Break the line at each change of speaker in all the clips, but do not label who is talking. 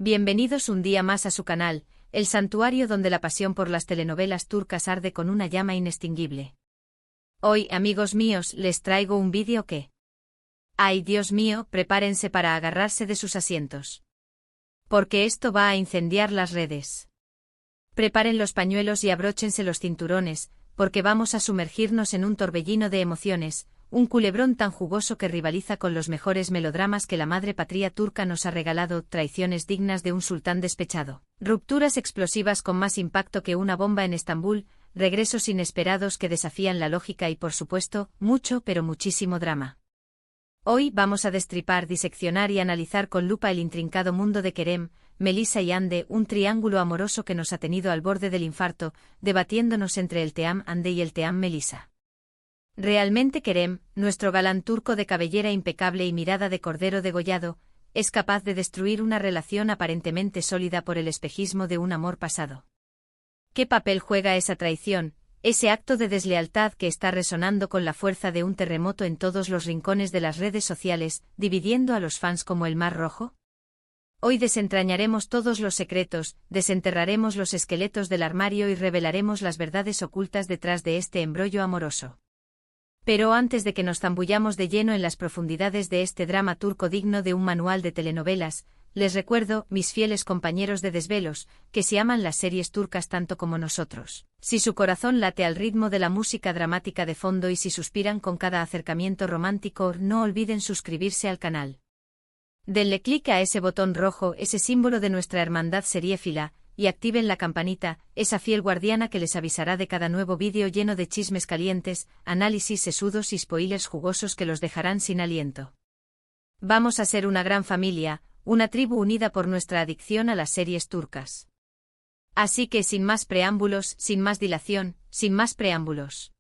Bienvenidos un día más a su canal, el santuario donde la pasión por las telenovelas turcas arde con una llama inextinguible. Hoy, amigos míos, les traigo un vídeo que... ¡Ay, Dios mío!, prepárense para agarrarse de sus asientos. Porque esto va a incendiar las redes. Preparen los pañuelos y abróchense los cinturones, porque vamos a sumergirnos en un torbellino de emociones, un culebrón tan jugoso que rivaliza con los mejores melodramas que la madre patria turca nos ha regalado, traiciones dignas de un sultán despechado, rupturas explosivas con más impacto que una bomba en Estambul, regresos inesperados que desafían la lógica y, por supuesto, mucho pero muchísimo drama. Hoy vamos a destripar, diseccionar y analizar con lupa el intrincado mundo de Kerem, Melisa y Hande, un triángulo amoroso que nos ha tenido al borde del infarto, debatiéndonos entre el Team Hande y el Team Melisa. Realmente Kerem, nuestro galán turco de cabellera impecable y mirada de cordero degollado, es capaz de destruir una relación aparentemente sólida por el espejismo de un amor pasado. ¿Qué papel juega esa traición, ese acto de deslealtad que está resonando con la fuerza de un terremoto en todos los rincones de las redes sociales, dividiendo a los fans como el Mar Rojo? Hoy desentrañaremos todos los secretos, desenterraremos los esqueletos del armario y revelaremos las verdades ocultas detrás de este embrollo amoroso. Pero antes de que nos zambullamos de lleno en las profundidades de este drama turco digno de un manual de telenovelas, les recuerdo, mis fieles compañeros de desvelos, que si aman las series turcas tanto como nosotros, si su corazón late al ritmo de la música dramática de fondo y si suspiran con cada acercamiento romántico, no olviden suscribirse al canal. Denle clic a ese botón rojo, ese símbolo de nuestra hermandad seriéfila, y activen la campanita, esa fiel guardiana que les avisará de cada nuevo vídeo lleno de chismes calientes, análisis sesudos y spoilers jugosos que los dejarán sin aliento. Vamos a ser una gran familia, una tribu unida por nuestra adicción a las series turcas. Así que sin más preámbulos, sin más dilación, sin más preámbulos.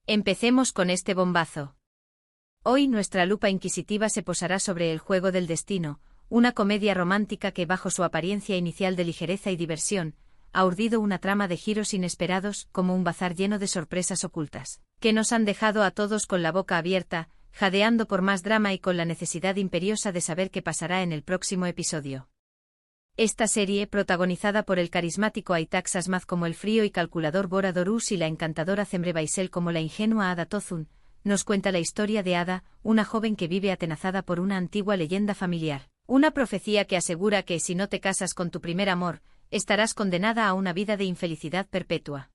Empecemos con este bombazo. Hoy nuestra lupa inquisitiva se posará sobre El juego del destino, una comedia romántica que bajo su apariencia inicial de ligereza y diversión, ha urdido una trama de giros inesperados como un bazar lleno de sorpresas ocultas, que nos han dejado a todos con la boca abierta, jadeando por más drama y con la necesidad imperiosa de saber qué pasará en el próximo episodio. Esta serie, protagonizada por el carismático Aytak Asmaz como el frío y calculador Bora Dorus y la encantadora Cemre Baysel como la ingenua Ada Tozun, nos cuenta la historia de Ada, una joven que vive atenazada por una antigua leyenda familiar. Una profecía que asegura que si no te casas con tu primer amor, estarás condenada a una vida de infelicidad perpetua.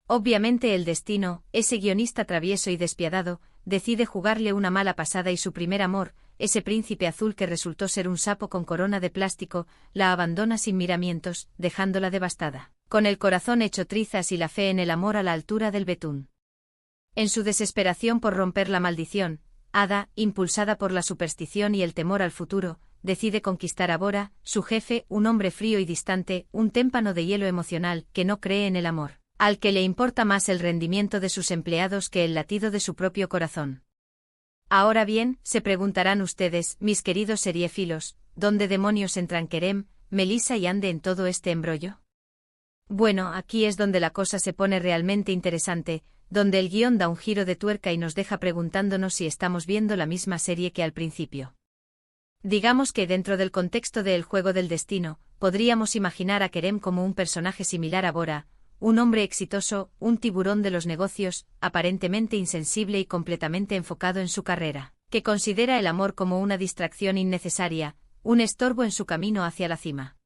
Obviamente el destino, ese guionista travieso y despiadado, decide jugarle una mala pasada y su primer amor, ese príncipe azul que resultó ser un sapo con corona de plástico, la abandona sin miramientos, dejándola devastada, con el corazón hecho trizas y la fe en el amor a la altura del betún. En su desesperación por romper la maldición, Ada, impulsada por la superstición y el temor al futuro, decide conquistar a Bora, su jefe, un hombre frío y distante, un témpano de hielo emocional, que no cree en el amor, al que le importa más el rendimiento de sus empleados que el latido de su propio corazón. Ahora bien, se preguntarán ustedes, mis queridos seriéfilos, ¿dónde demonios entran Kerem, Melisa y Hande en todo este embrollo? Bueno, aquí es donde la cosa se pone realmente interesante, donde el guión da un giro de tuerca y nos deja preguntándonos si estamos viendo la misma serie que al principio. Digamos que dentro del contexto de El juego del destino, podríamos imaginar a Kerem como un personaje similar a Bora, un hombre exitoso, un tiburón de los negocios, aparentemente insensible y completamente enfocado en su carrera, que considera el amor como una distracción innecesaria, un estorbo en su camino hacia la cima.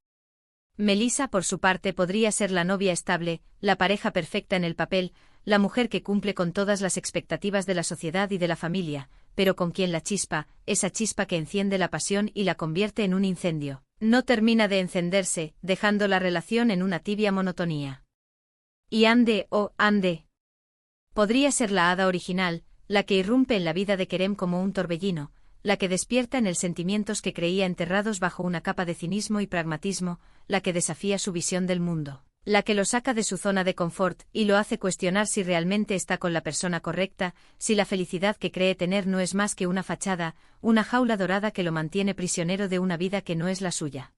Melisa, por su parte, podría ser la novia estable, la pareja perfecta en el papel, la mujer que cumple con todas las expectativas de la sociedad y de la familia, pero con quien la chispa, esa chispa que enciende la pasión y la convierte en un incendio, no termina de encenderse, dejando la relación en una tibia monotonía. Y Hande, oh, Hande. Podría ser la hada original, la que irrumpe en la vida de Kerem como un torbellino, la que despierta en él sentimientos que creía enterrados bajo una capa de cinismo y pragmatismo, la que desafía su visión del mundo, la que lo saca de su zona de confort y lo hace cuestionar si realmente está con la persona correcta, si la felicidad que cree tener no es más que una fachada, una jaula dorada que lo mantiene prisionero de una vida que no es la suya.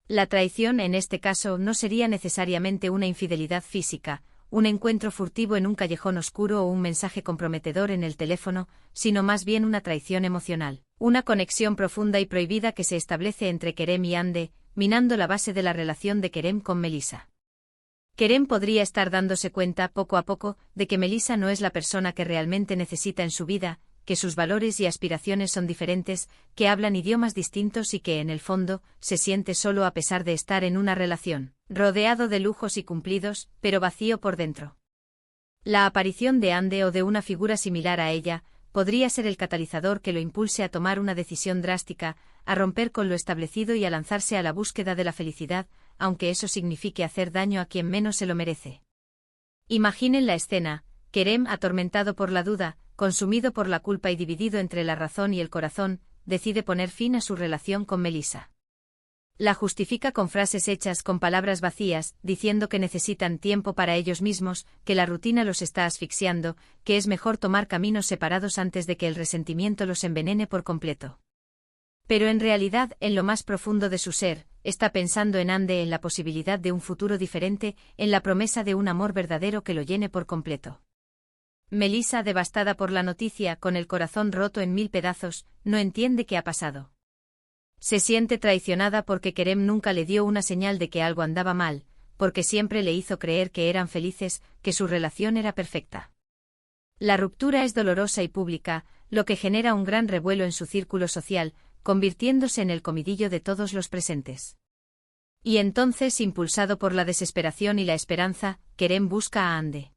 La traición en este caso no sería necesariamente una infidelidad física, un encuentro furtivo en un callejón oscuro o un mensaje comprometedor en el teléfono, sino más bien una traición emocional, Una conexión profunda y prohibida que se establece entre Kerem y Ande, minando la base de la relación de Kerem con Melissa. Kerem podría estar dándose cuenta, poco a poco, de que Melissa no es la persona que realmente necesita en su vida, que sus valores y aspiraciones son diferentes, que hablan idiomas distintos y que, en el fondo, se siente solo a pesar de estar en una relación, rodeado de lujos y cumplidos, pero vacío por dentro. La aparición de Ande o de una figura similar a ella, podría ser el catalizador que lo impulse a tomar una decisión drástica, a romper con lo establecido y a lanzarse a la búsqueda de la felicidad, aunque eso signifique hacer daño a quien menos se lo merece. Imaginen la escena: Kerem, atormentado por la duda, consumido por la culpa y dividido entre la razón y el corazón, decide poner fin a su relación con Melissa. La justifica con frases hechas con palabras vacías, diciendo que necesitan tiempo para ellos mismos, que la rutina los está asfixiando, que es mejor tomar caminos separados antes de que el resentimiento los envenene por completo. Pero en realidad, en lo más profundo de su ser, está pensando en Ande, en la posibilidad de un futuro diferente, en la promesa de un amor verdadero que lo llene por completo. Melissa, devastada por la noticia, con el corazón roto en 1000 pedazos, no entiende qué ha pasado. Se siente traicionada porque Kerem nunca le dio una señal de que algo andaba mal, porque siempre le hizo creer que eran felices, que su relación era perfecta. La ruptura es dolorosa y pública, lo que genera un gran revuelo en su círculo social, convirtiéndose en el comidillo de todos los presentes. Y entonces, impulsado por la desesperación y la esperanza, Kerem busca a Ande.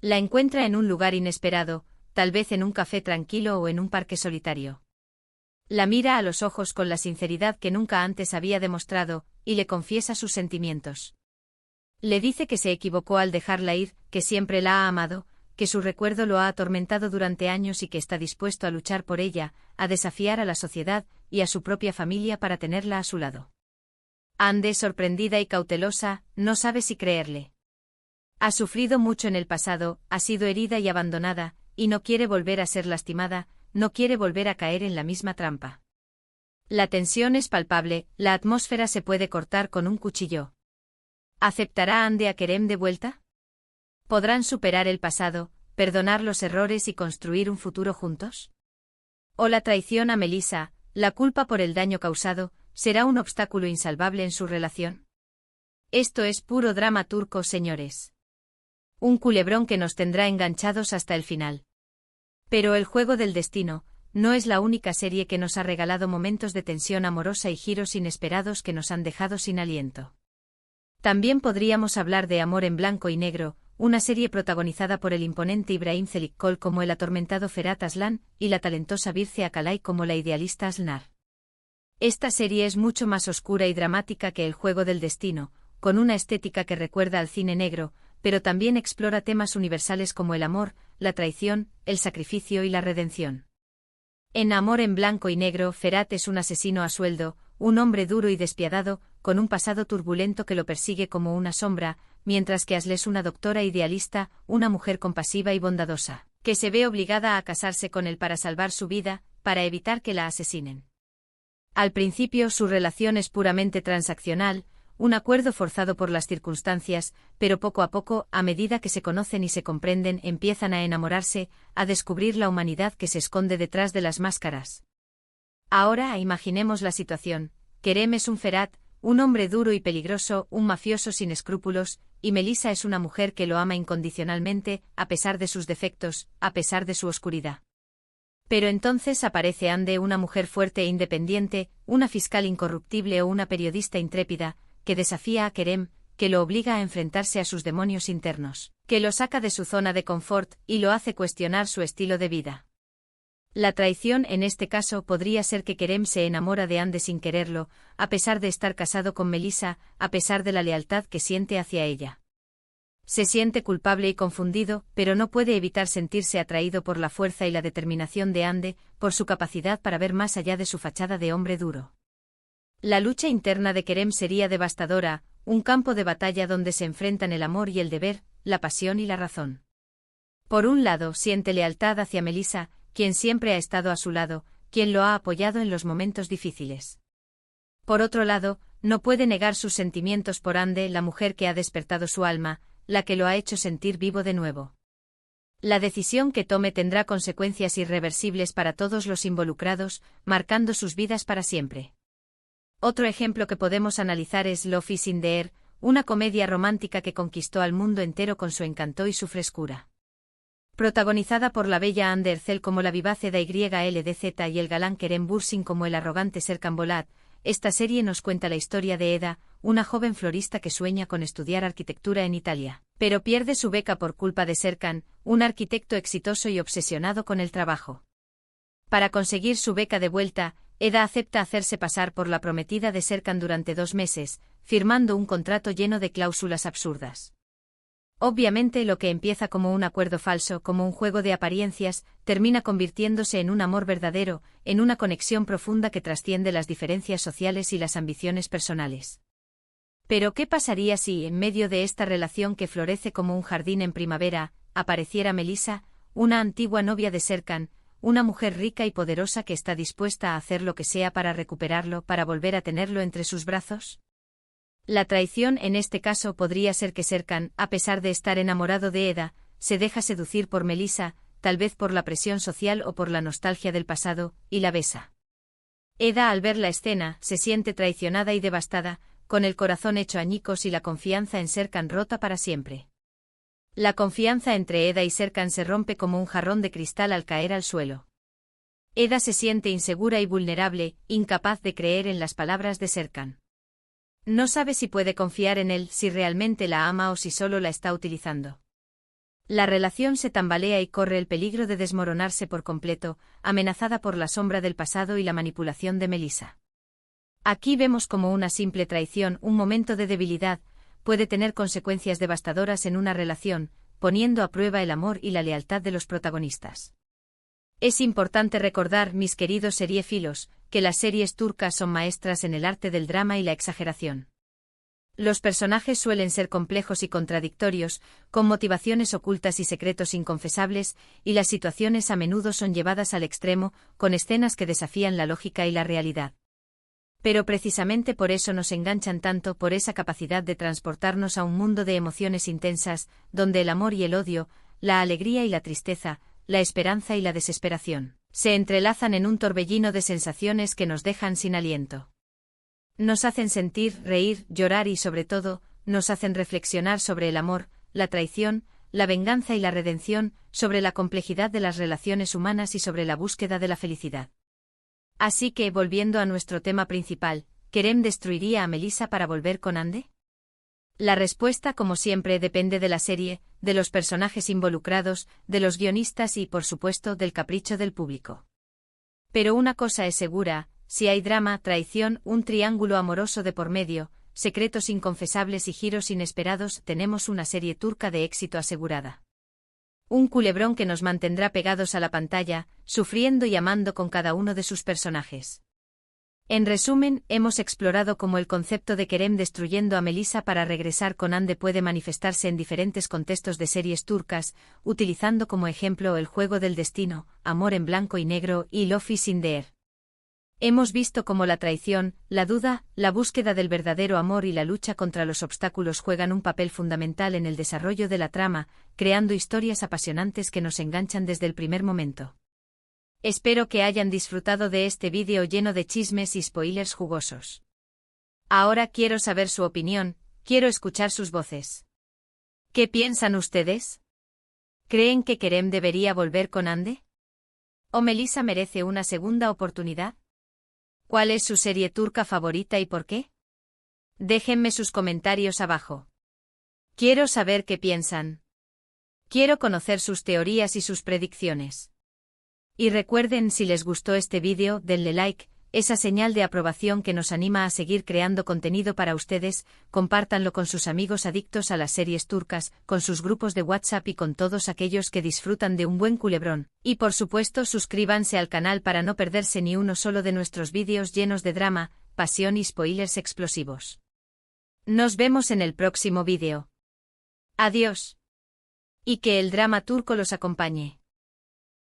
La encuentra en un lugar inesperado, tal vez en un café tranquilo o en un parque solitario. La mira a los ojos con la sinceridad que nunca antes había demostrado, y le confiesa sus sentimientos. Le dice que se equivocó al dejarla ir, que siempre la ha amado, que su recuerdo lo ha atormentado durante años y que está dispuesto a luchar por ella, a desafiar a la sociedad y a su propia familia para tenerla a su lado. Ande, sorprendida y cautelosa, no sabe si creerle. Ha sufrido mucho en el pasado, ha sido herida y abandonada, y no quiere volver a ser lastimada, no quiere volver a caer en la misma trampa. La tensión es palpable, la atmósfera se puede cortar con un cuchillo. ¿Aceptará Ande a Kerem de vuelta? ¿Podrán superar el pasado, perdonar los errores y construir un futuro juntos? ¿O la traición a Melissa, la culpa por el daño causado, será un obstáculo insalvable en su relación? Esto es puro drama turco, señores. Un culebrón que nos tendrá enganchados hasta el final. Pero El juego del destino no es la única serie que nos ha regalado momentos de tensión amorosa y giros inesperados que nos han dejado sin aliento. También podríamos hablar de Amor en blanco y negro, una serie protagonizada por el imponente Ibrahim Çelikkol como el atormentado Ferhat Aslan y la talentosa Birce Akalay como la idealista Aslınar. Esta serie es mucho más oscura y dramática que El juego del destino, con una estética que recuerda al cine negro, pero también explora temas universales como el amor, la traición, el sacrificio y la redención. En Amor en blanco y negro, Ferhat es un asesino a sueldo, un hombre duro y despiadado, con un pasado turbulento que lo persigue como una sombra, mientras que Aslı es una doctora idealista, una mujer compasiva y bondadosa, que se ve obligada a casarse con él para salvar su vida, para evitar que la asesinen. Al principio su relación es puramente transaccional, un acuerdo forzado por las circunstancias, pero poco a poco, a medida que se conocen y se comprenden, empiezan a enamorarse, a descubrir la humanidad que se esconde detrás de las máscaras. Ahora imaginemos la situación: Kerem es un Ferhat, un hombre duro y peligroso, un mafioso sin escrúpulos, y Melissa es una mujer que lo ama incondicionalmente, a pesar de sus defectos, a pesar de su oscuridad. Pero entonces aparece Ande, una mujer fuerte e independiente, una fiscal incorruptible o una periodista intrépida, que desafía a Kerem, que lo obliga a enfrentarse a sus demonios internos, que lo saca de su zona de confort y lo hace cuestionar su estilo de vida. La traición en este caso podría ser que Kerem se enamora de Ande sin quererlo, a pesar de estar casado con Melissa, a pesar de la lealtad que siente hacia ella. Se siente culpable y confundido, pero no puede evitar sentirse atraído por la fuerza y la determinación de Ande, por su capacidad para ver más allá de su fachada de hombre duro. La lucha interna de Kerem sería devastadora, un campo de batalla donde se enfrentan el amor y el deber, la pasión y la razón. Por un lado, siente lealtad hacia Melissa, quien siempre ha estado a su lado, quien lo ha apoyado en los momentos difíciles. Por otro lado, no puede negar sus sentimientos por Ande, la mujer que ha despertado su alma, la que lo ha hecho sentir vivo de nuevo. La decisión que tome tendrá consecuencias irreversibles para todos los involucrados, marcando sus vidas para siempre. Otro ejemplo que podemos analizar es Love is in the Air, una comedia romántica que conquistó al mundo entero con su encanto y su frescura. Protagonizada por la bella Anne Derzel como la vivaz Eda YLDZ y el galán Kerem Bürsin como el arrogante Serkan Bolat, esta serie nos cuenta la historia de Eda, una joven florista que sueña con estudiar arquitectura en Italia, pero pierde su beca por culpa de Serkan, un arquitecto exitoso y obsesionado con el trabajo. Para conseguir su beca de vuelta, Eda acepta hacerse pasar por la prometida de Serkan durante 2 meses, firmando un contrato lleno de cláusulas absurdas. Obviamente lo que empieza como un acuerdo falso, como un juego de apariencias, termina convirtiéndose en un amor verdadero, en una conexión profunda que trasciende las diferencias sociales y las ambiciones personales. Pero ¿qué pasaría si, en medio de esta relación que florece como un jardín en primavera, apareciera Melissa, una antigua novia de Serkan, una mujer rica y poderosa que está dispuesta a hacer lo que sea para recuperarlo, para volver a tenerlo entre sus brazos? La traición en este caso podría ser que Serkan, a pesar de estar enamorado de Eda, se deja seducir por Melissa, tal vez por la presión social o por la nostalgia del pasado, y la besa. Eda, al ver la escena, se siente traicionada y devastada, con el corazón hecho añicos y la confianza en Serkan rota para siempre. La confianza entre Eda y Serkan se rompe como un jarrón de cristal al caer al suelo. Eda se siente insegura y vulnerable, incapaz de creer en las palabras de Serkan. No sabe si puede confiar en él, si realmente la ama o si solo la está utilizando. La relación se tambalea y corre el peligro de desmoronarse por completo, amenazada por la sombra del pasado y la manipulación de Melissa. Aquí vemos como una simple traición, un momento de debilidad, puede tener consecuencias devastadoras en una relación, poniendo a prueba el amor y la lealtad de los protagonistas. Es importante recordar, mis queridos seriefilos, que las series turcas son maestras en el arte del drama y la exageración. Los personajes suelen ser complejos y contradictorios, con motivaciones ocultas y secretos inconfesables, y las situaciones a menudo son llevadas al extremo, con escenas que desafían la lógica y la realidad. Pero precisamente por eso nos enganchan tanto, por esa capacidad de transportarnos a un mundo de emociones intensas, donde el amor y el odio, la alegría y la tristeza, la esperanza y la desesperación, se entrelazan en un torbellino de sensaciones que nos dejan sin aliento. Nos hacen sentir, reír, llorar y sobre todo, nos hacen reflexionar sobre el amor, la traición, la venganza y la redención, sobre la complejidad de las relaciones humanas y sobre la búsqueda de la felicidad. Así que, volviendo a nuestro tema principal, ¿Kerem destruiría a Melissa para volver con Ande? La respuesta, como siempre, depende de la serie, de los personajes involucrados, de los guionistas y, por supuesto, del capricho del público. Pero una cosa es segura, si hay drama, traición, un triángulo amoroso de por medio, secretos inconfesables y giros inesperados, tenemos una serie turca de éxito asegurada. Un culebrón que nos mantendrá pegados a la pantalla, sufriendo y amando con cada uno de sus personajes. En resumen, hemos explorado cómo el concepto de Kerem destruyendo a Melissa para regresar con Ande puede manifestarse en diferentes contextos de series turcas, utilizando como ejemplo El juego del destino, Amor en blanco y negro y Love is in the Air. Hemos visto cómo la traición, la duda, la búsqueda del verdadero amor y la lucha contra los obstáculos juegan un papel fundamental en el desarrollo de la trama, creando historias apasionantes que nos enganchan desde el primer momento. Espero que hayan disfrutado de este vídeo lleno de chismes y spoilers jugosos. Ahora quiero saber su opinión, quiero escuchar sus voces. ¿Qué piensan ustedes? ¿Creen que Kerem debería volver con Ande? ¿O Melissa merece una segunda oportunidad? ¿Cuál es su serie turca favorita y por qué? Déjenme sus comentarios abajo. Quiero saber qué piensan. Quiero conocer sus teorías y sus predicciones. Y recuerden, si les gustó este vídeo, denle like, esa señal de aprobación que nos anima a seguir creando contenido para ustedes, compártanlo con sus amigos adictos a las series turcas, con sus grupos de WhatsApp y con todos aquellos que disfrutan de un buen culebrón. Y por supuesto suscríbanse al canal para no perderse ni uno solo de nuestros vídeos llenos de drama, pasión y spoilers explosivos. Nos vemos en el próximo vídeo. Adiós. Y que el drama turco los acompañe.